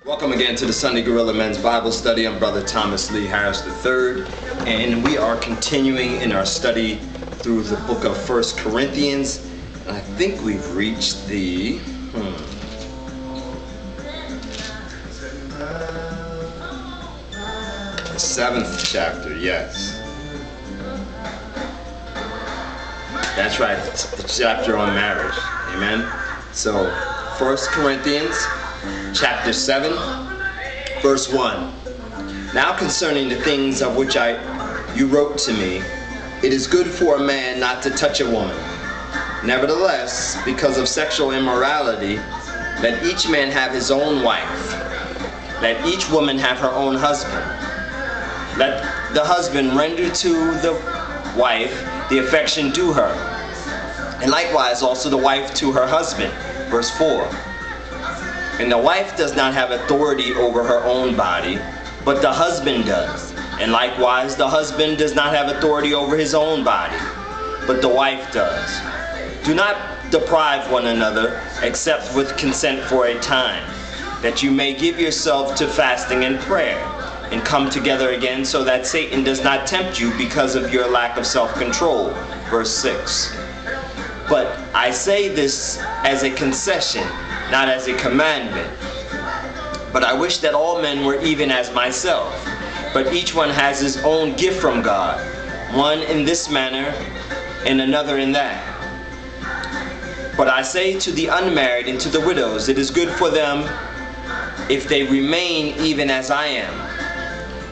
Welcome again to the SundayGorilla Mens Bible study. I'm Brother Thomas Lee Harris III, and we are continuing in our study through the book of 1 Corinthians. And I think we've reached the seventh chapter, yes. That's right, the chapter on marriage. Amen. So, 1 Corinthians chapter 7, verse 1. Now concerning the things of which you wrote to me, it is good for a man not to touch a woman. Nevertheless, because of sexual immorality, let each man have his own wife. Let each woman have her own husband. Let the husband render to the wife the affection due her, and likewise also the wife to her husband. Verse 4. And the wife does not have authority over her own body, but the husband does. And likewise the husband does not have authority over his own body, but the wife does. Do not deprive one another, except with consent for a time, that you may give yourself to fasting and prayer, and come together again, so that Satan does not tempt you because of your lack of self-control. Verse 6. But I say this as a concession, not as a commandment. But I wish that all men were even as myself. But each one has his own gift from God, one in this manner and another in that. But I say to the unmarried and to the widows, it is good for them if they remain even as I am.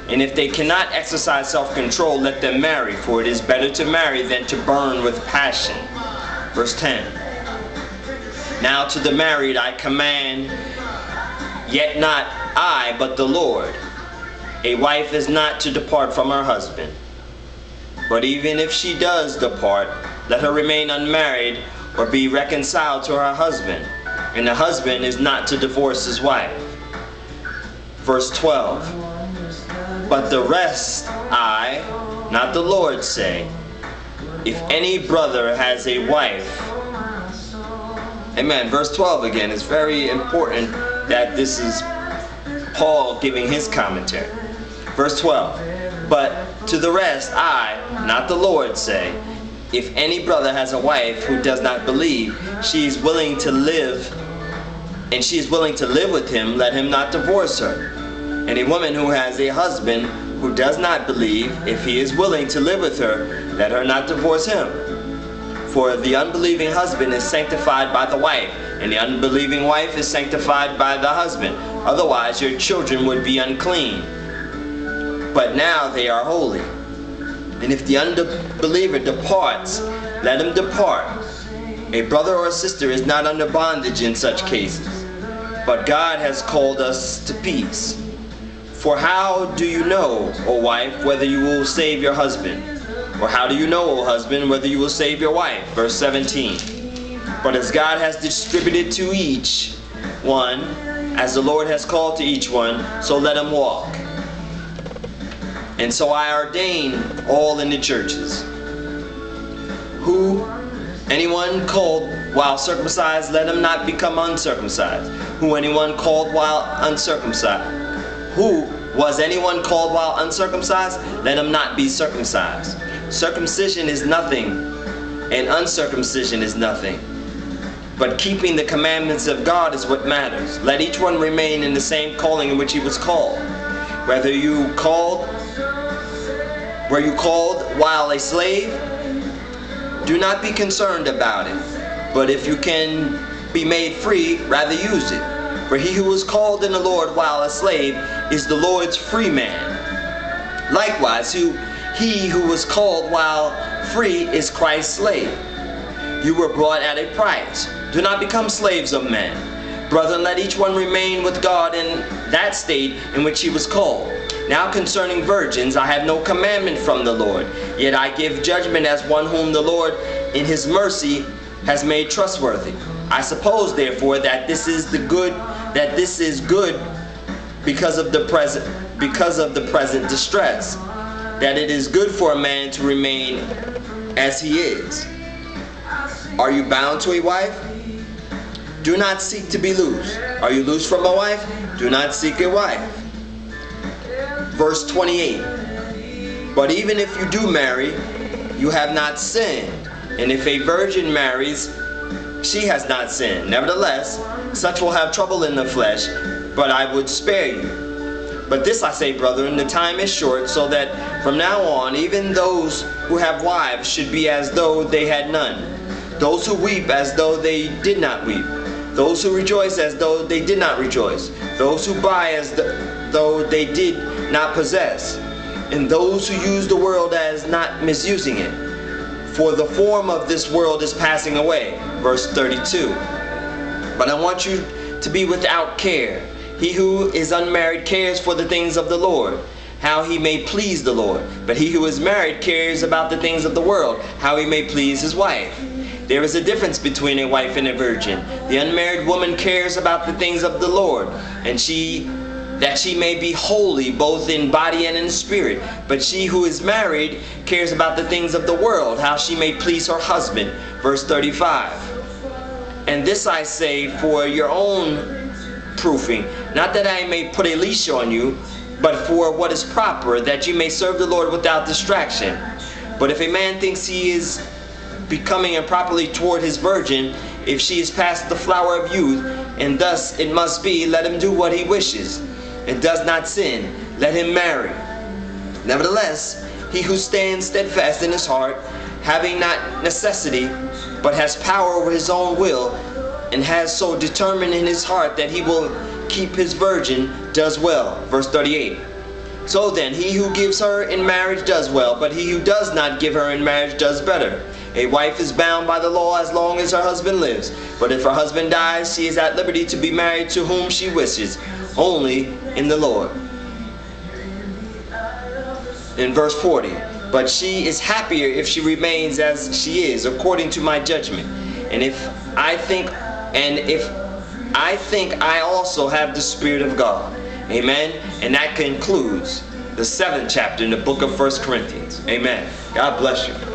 And if they cannot exercise self-control, let them marry, for it is better to marry than to burn with passion. Verse 10. Now to the married I command, yet not I, but the Lord. A wife is not to depart from her husband. But even if she does depart, let her remain unmarried or be reconciled to her husband. And the husband is not to divorce his wife. Verse 12. But the rest I, not the Lord, say, if any brother has a wife. Amen. Verse 12 again is very important that this is Paul giving his commentary. Verse 12. But to the rest I, not the Lord, say, if any brother has a wife who does not believe, she is willing to live with him, let him not divorce her. And a woman who has a husband who does not believe, if he is willing to live with her, let her not divorce him. For the unbelieving husband is sanctified by the wife, and the unbelieving wife is sanctified by the husband. Otherwise your children would be unclean, but now they are holy. And if the unbeliever departs, let him depart. A brother or sister is not under bondage in such cases, but God has called us to peace. For how do you know, O wife, whether you will save your husband? Or how do you know, O husband, whether you will save your wife? Verse 17. But as God has distributed to each one, as the Lord has called to each one, so let him walk. And so I ordain all in the churches. Anyone called while circumcised, let him not become uncircumcised. Anyone called while uncircumcised? Was anyone called while uncircumcised? Let him not be circumcised. Circumcision is nothing, and uncircumcision is nothing. But keeping the commandments of God is what matters. Let each one remain in the same calling in which he was called. Were you called while a slave? Do not be concerned about it. But if you can be made free, rather use it. For he who was called in the Lord while a slave is the Lord's free man. Likewise, he who was called while free is Christ's slave. You were bought at a price. Do not become slaves of men. Brethren, let each one remain with God in that state in which he was called. Now concerning virgins, I have no commandment from the Lord, yet I give judgment as one whom the Lord in his mercy has made trustworthy. I suppose therefore that this is good because of the present distress, that it is good for a man to remain as he is. Are you bound to a wife? Do not seek to be loose. Are you loose from a wife? Do not seek a wife. Verse 28. But even if you do marry, you have not sinned. And if a virgin marries, she has not sinned. Nevertheless, such will have trouble in the flesh, but I would spare you. But this I say, brethren, the time is short, so that from now on, even those who have wives should be as though they had none. Those who weep as though they did not weep. Those who rejoice as though they did not rejoice. Those who buy as though they did not possess. And those who use the world as not misusing it. For the form of this world is passing away. Verse 32. But I want you to be without care. He who is unmarried cares for the things of the Lord, how he may please the Lord. But he who is married cares about the things of the world, how he may please his wife. There is a difference between a wife and a virgin. The unmarried woman cares about the things of the Lord, and that she may be holy both in body and in spirit. But she who is married cares about the things of the world, how she may please her husband. Verse 35. And this I say for your own proofing, not that I may put a leash on you, but for what is proper, that you may serve the Lord without distraction. But if a man thinks he is becoming improperly toward his virgin, if she is past the flower of youth, and thus it must be, let him do what he wishes, and does not sin, let him marry. Nevertheless, he who stands steadfast in his heart, having not necessity, but has power over his own will, and has so determined in his heart that he will keep his virgin, does well. Verse 38. So then, he who gives her in marriage does well, but he who does not give her in marriage does better. A wife is bound by the law as long as her husband lives, but if her husband dies, she is at liberty to be married to whom she wishes, only in the Lord. In verse 40, but she is happier if she remains as she is, according to my judgment. And if I think I also have the Spirit of God. Amen. And that concludes the 7th chapter in the book of 1 Corinthians. Amen. God bless you.